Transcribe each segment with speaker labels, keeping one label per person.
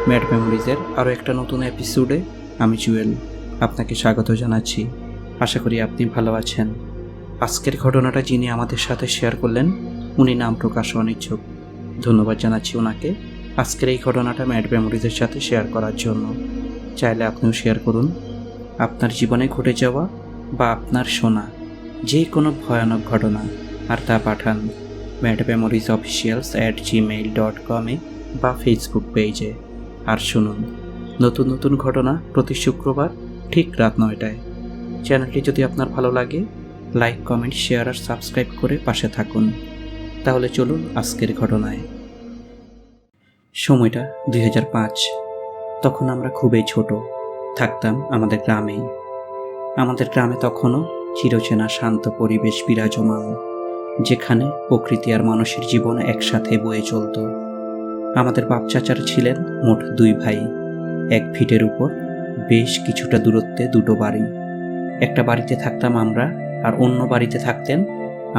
Speaker 1: Mad মেমোরিজের আরও একটা নতুন এপিসোডে আমি জুয়েল আপনাকে স্বাগত জানাচ্ছি। আশা করি আপনি ভালো আছেন। আজকের ঘটনাটা যিনি আমাদের সাথে শেয়ার করলেন উনি নাম প্রকাশে অনিচ্ছুক। ধন্যবাদ জানাচ্ছি ওনাকে আজকের এই ঘটনাটা ম্যাড মেমোরিজের সাথে শেয়ার করার জন্য। চাইলে আপনিও শেয়ার করুন আপনার জীবনে ঘটে যাওয়া বা আপনার শোনা যে কোনো ভয়ানক ঘটনা, আর তা পাঠান madmemories@gmail.com-এ বা ফেসবুক পেজে। আর শুনুন নতুন নতুন ঘটনা প্রতি শুক্রবার ঠিক রাত 9টায়। চ্যানেলটি যদি আপনার ভালো লাগে লাইক, কমেন্ট, শেয়ার আর সাবস্ক্রাইব করে পাশে থাকুন। তাহলে চলুন আজকের ঘটনায়। সময়টা 2005। তখন আমরা খুবই ছোট, থাকতাম আমাদের গ্রামেই। আমাদের গ্রামে তখনও চিরচেনা শান্ত পরিবেশ বিরাজমান, যেখানে প্রকৃতি আর মানুষের জীবন একসাথে বয়ে চলত। আমাদের বাপ চাচার ছিলেন মোট 2 ভাই। এক ভিটের উপর বেশ কিছুটা দূরত্বে দুটো বাড়ি। একটা বাড়িতে থাকতাম আমরা, আর অন্য বাড়িতে থাকতেন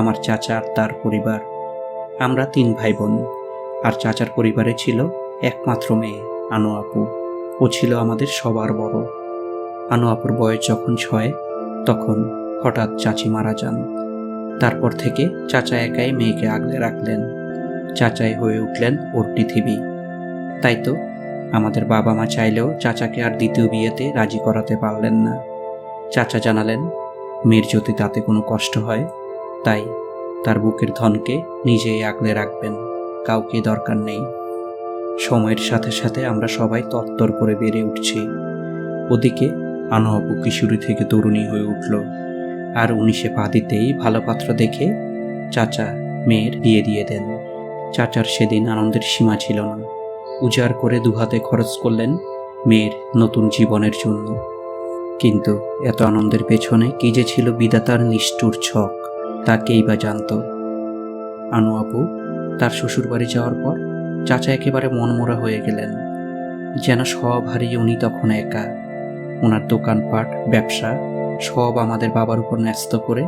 Speaker 1: আমার চাচা আর তার পরিবার। আমরা 3 ভাই বোন, আর চাচার পরিবারে ছিল একমাত্র মেয়ে আনো আপু। ও ছিল আমাদের সবার বড়। আনো আপুর বয়স যখন 6 তখন হঠাৎ চাচি মারা যান। তারপর থেকে চাচা একাই মেয়েকে আগলে রাখলেন। চাচাই হয়ে উঠলেন ওর পৃথিবী। তাই তো আমাদের বাবা মা চাইলেও চাচাকে আর দ্বিতীয় বিয়েতে রাজি করাতে পারলেন না। চাচা জানালেন মেয়ের যদি তাতে কোনো কষ্ট হয় তাই তার বুকের ধনকে নিজেই আগলে রাখবেন, কাউকে দরকার নেই। সময়ের সাথে সাথে আমরা সবাই তরতর করে বেড়ে উঠছি। ওদিকে আনো আপু কিশোরী থেকে তরুণী হয়ে উঠল, আর 19-এ পা দিতেই ভালো পাত্র দেখে চাচা মেয়ের বিয়ে দিয়ে দেন। চাচার সেদিন আনন্দের সীমা ছিল না। উজাড় করে দুহাতে খরচ করলেন মেয়ের নতুন জীবনের জন্য। কিন্তু এত আনন্দের পেছনে কি যে ছিল বিধাতার নিষ্ঠুর ছক, তা কেই বা জানত। আনো আপু তার শ্বশুরবাড়ি যাওয়ার পর চাচা একেবারে মনমরা হয়ে গেলেন। যেন সব হারিয়ে উনি তখন একা। ওনার দোকানপাট, ব্যবসা সব আমাদের বাবার উপর ন্যস্ত করে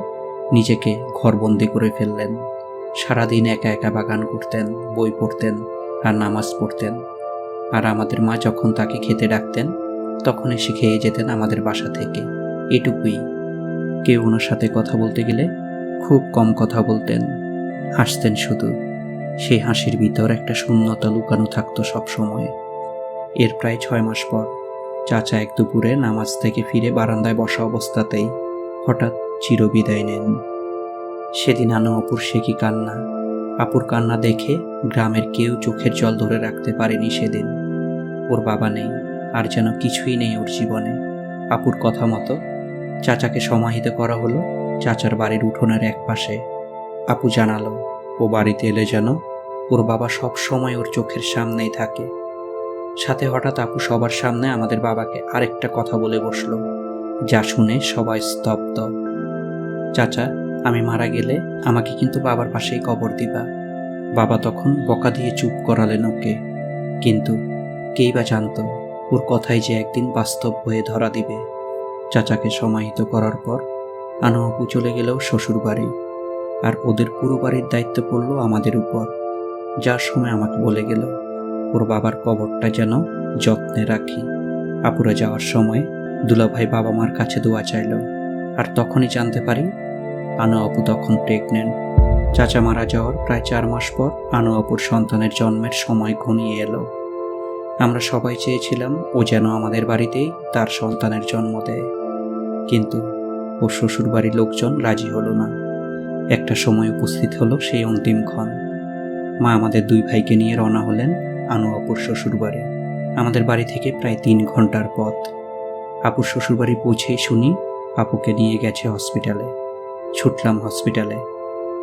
Speaker 1: নিজেকে ঘরবন্দি করে ফেললেন। সারাদিন একা একা বাগান করতেন, বই পড়তেন আর নামাজ পড়তেন। আর আমাদের মা যখন তাকে খেতে ডাকতেন তখন এসে খেয়ে যেতেন আমাদের বাসা থেকে। এটুকুই। কেউ ওনার সাথে কথা বলতে গেলে খুব কম কথা বলতেন, হাসতেন শুধু। সেই হাসির ভিতর একটা শূন্যতা লুকানো থাকতো সব সময়। এর প্রায় 6 মাস পর চাচা এক দুপুরে নামাজ থেকে ফিরে বারান্দায় বসা অবস্থাতেই হঠাৎ চিরবিদায় নেন। সেদিন আনো আপুর সে কি কান্না! আপুর কান্না দেখে গ্রামের কেউ চোখের জল ধরে রাখতে পারেনি সেদিন। ওর বাবা নেই, আর যেন কিছুই নেই ওর জীবনে। আপুর কথা মতো চাচাকে সমাহিত করা হলো চাচার বাড়ির উঠোনের এক পাশে। আপু জানালো ও বাড়িতে এলে যেন ওর বাবা সব সময় ওর চোখের সামনেই থাকে। সাথে হঠাৎ আপু সবার সামনে আমাদের বাবাকে আরেকটা কথা বলে বসলো, যা শুনে সবাই স্তব্ধ। চাচা, আমি মারা গেলে আমাকে কিন্তু বাবার পাশেই কবর দিবা। বাবা তখন বকা দিয়ে চুপ করালেন ওকে। কিন্তু কেই বা জানতো ওর কথাই যে একদিন বাস্তব হয়ে ধরা দিবে। চাচাকে সমাহিত করার পর আনো আপু চলে গেলেও শ্বশুর বাড়ি, আর ওদের পুরো বাড়ির দায়িত্ব পড়লো আমাদের উপর। যার সময় আমাকে বলে গেল ওর বাবার কবরটা যেন যত্নে রাখি। আপুরা যাওয়ার সময় দুলাভাই বাবা মার কাছে দোয়া চাইল, আর তখনই জানতে পারি আনো আপু তখন প্রেগনেন্ট। চাচা মারা যাওয়ার প্রায় 4 মাস পর আনো আপুর সন্তানের জন্মের সময় ঘনিয়ে এলো। আমরা সবাই চেয়েছিলাম ও যেন আমাদের বাড়িতেই তার সন্তানের জন্ম দেয়, কিন্তু ও শ্বশুর বাড়ির লোকজন রাজি হলো না। একটা সময় উপস্থিত হলো সেই অন্তিমক্ষণ। মা আমাদের 2 ভাইকে নিয়ে রওনা হলেন আনো আপুর শ্বশুর বাড়ি। আমাদের বাড়ি থেকে প্রায় 3 ঘন্টার পথ। আপুর শ্বশুর বাড়ি পৌঁছেই শুনি আপুকে নিয়ে গেছে হসপিটালে। ছুটলাম হসপিটালে।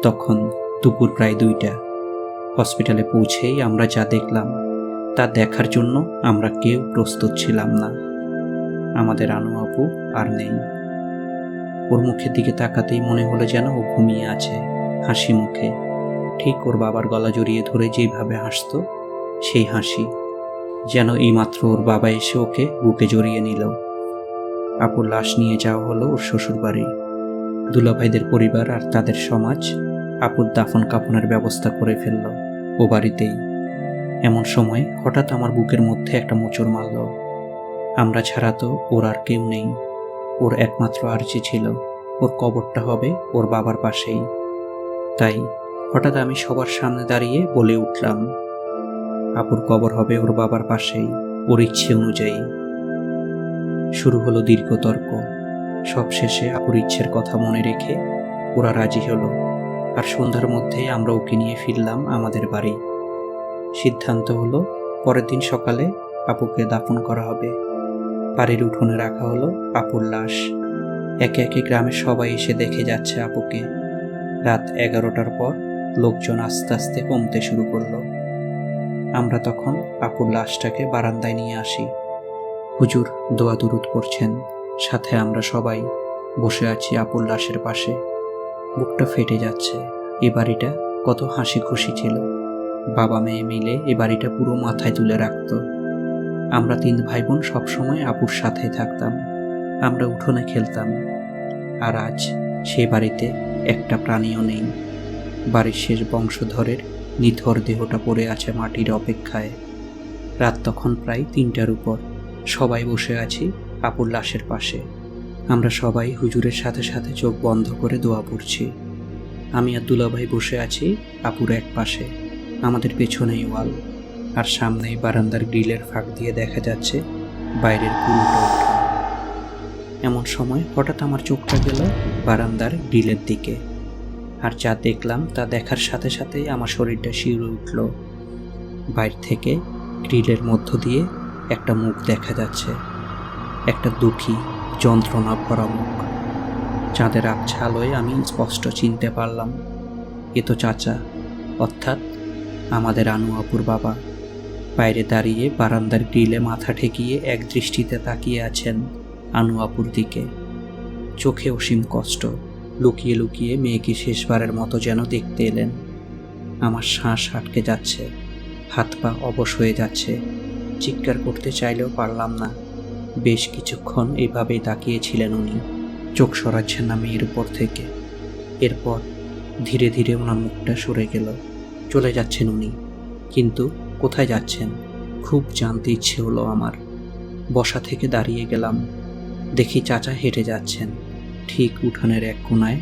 Speaker 1: তখন দুপুর প্রায় 2টা। হসপিটালে পৌঁছেই আমরা যা দেখলাম তা দেখার জন্য আমরা কেউ প্রস্তুত ছিলাম না। আমাদের আনো আপু আর নেই। ওর মুখের দিকে তাকাতেই মনে হলো যেন ও ঘুমিয়ে আছে, হাসি মুখে। ঠিক ওর বাবার গলা জড়িয়ে ধরে যেভাবে হাসতো সেই হাসি, যেন এইমাত্র ওর বাবা এসে ওকে বুকে জড়িয়ে নিল। আপুর লাশ নিয়ে যাওয়া হলো ওর শ্বশুর বাড়ি। দুলাভাইদের পরিবার আর তাদের সমাজ আপুর দাফন কাফনের ব্যবস্থা করে ফেলল ও বাড়িতেই। এমন সময় হঠাৎ আমার বুকের মধ্যে একটা মোচড় মারল। আমরা ছাড়া তো ওর আর কেউ নেই। ওর একমাত্র আর্জি ছিল ওর কবরটা হবে ওর বাবার পাশেই। তাই হঠাৎ আমি সবার সামনে দাঁড়িয়ে বলে উঠলাম, আপুর কবর হবে ওর বাবার পাশেই, ওর ইচ্ছে অনুযায়ী। শুরু হলো দীর্ঘ তর্ক। সব শেষে আপুর ইচ্ছের কথা মনে রেখে ওরা রাজি হলো। আর সন্ধ্যার মধ্যে আমরা ওকে নিয়ে ফিরলাম আমাদের বাড়ি। সিদ্ধান্ত হলো পরের দিন সকালে আপুকে দাফন করা হবে। বাড়ির উঠোনে রাখা হলো আপুর লাশ। একে একে গ্রামের সবাই এসে দেখে যাচ্ছে আপুকে। রাত 11টার পর লোকজন আস্তে আস্তে কমতে শুরু করলো। আমরা তখন আপুর লাশটাকে বারান্দায় নিয়ে আসি। হুজুর দোয়া দুরুদ পড়ছেন, সাথে আমরা সবাই বসে আছি আপুর লাশের পাশে। বুকটা ফেটে যাচ্ছে। এ বাড়িটা কত হাসি খুশি ছিল। বাবা মেয়ে মিলে এ বাড়িটা পুরো মাথায় তুলে রাখত। আমরা 3 ভাই বোন সবসময় আপুর সাথেই থাকতাম। আমরা উঠোনে খেলতাম। আর আজ সেই বাড়িতে একটা প্রাণীও নেই। বাড়ির শেষ বংশধরের নিথর দেহটা পড়ে আছে মাটির অপেক্ষায়। রাত তখন প্রায় 3টার উপর। সবাই বসে আছি আপুর লাশের পাশে। আমরা সবাই হুজুরের সাথে সাথে চোখ বন্ধ করে দোয়া পড়ছি। আমি আর দুলাভাই বসে আছি আপুর এক পাশে। আমাদের পেছনেই ওয়াল, আর সামনেই বারান্দার গ্রিলের ফাঁক দিয়ে দেখা যাচ্ছে বাইরের পুরোটা উঠোন। এমন সময় হঠাৎ আমার চোখটা গেল বারান্দার গ্রিলের দিকে। আর যা দেখলাম তা দেখার সাথে সাথেই আমার শরীরটা শিউরে উঠল। বাইরে থেকে গ্রিলের মধ্য দিয়ে একটা মুখ দেখা যাচ্ছে, একটা দুঃখী যন্ত্রণা ভরা মুখ। চাঁদের আবছা আলোয় আমি স্পষ্ট চিনতে পারলাম এ তো চাচা, অর্থাৎ আমাদের আনু আপুর বাবা। বাইরে দাঁড়িয়ে বারান্দার গ্রিলে মাথা ঠেকিয়ে এক দৃষ্টিতে তাকিয়ে আছেন আনু আপুর দিকে। চোখে অসীম কষ্ট। লুকিয়ে লুকিয়ে মেয়েকে শেষবারের মতো যেন দেখতে এলেন। আমার শ্বাস আটকে যাচ্ছে, হাত পা অবশ হয়ে যাচ্ছে। চিৎকার করতে চাইলেও পারলাম না। বেশ কিছুক্ষণ এইভাবেই তাকিয়েছিলেন উনি, চোখ সরাচ্ছেন না মেয়ের উপর থেকে। এরপর ধীরে ধীরে ওনার মুখটা সরে গেল। চলে যাচ্ছেন উনি, কিন্তু কোথায় যাচ্ছেন খুব জানতে ইচ্ছে হলো আমার। বসা থেকে দাঁড়িয়ে গেলাম। দেখি চাচা হেঁটে যাচ্ছেন ঠিক উঠানের এক কোণায়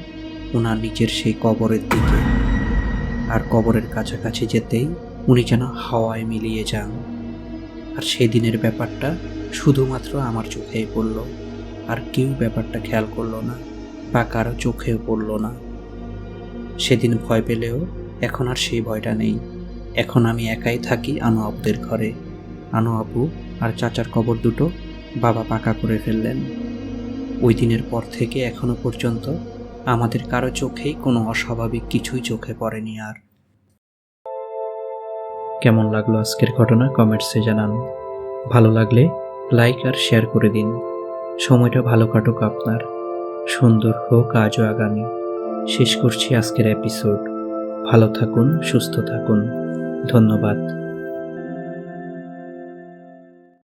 Speaker 1: ওনার নিচের সেই কবরের দিকে। আর কবরের কাছাকাছি যেতেই উনি যেন হাওয়ায় মিলিয়ে যান। আর সেদিনের ব্যাপারটা শুধুমাত্র আমার চোখেই পড়ল, আর কেউ ব্যাপারটা খেয়াল করলো না বা কারো চোখেও পড়ল না। সেদিন ভয় পেলেও এখন আর সেই ভয়টা নেই। এখন আমি একাই থাকি আনু আপুদের ঘরে। আনু আপু আর চাচার কবর দুটো বাবা পাকা করে ফেললেন। ওই দিনের পর থেকে এখনো পর্যন্ত আমাদের কারো চোখেই কোনো অস্বাভাবিক কিছুই চোখে পড়েনি আর। কেমন লাগলো আজকের ঘটনা কমেন্টসে জানান। ভালো লাগলে লাইক আর শেয়ার করে দিন। সময়টা ভালো কাটুক আপনার, সুন্দর হোক আজও আগামী। শেষ করছি আজকের এপিসোড। ভালো থাকুন, সুস্থ থাকুন। ধন্যবাদ।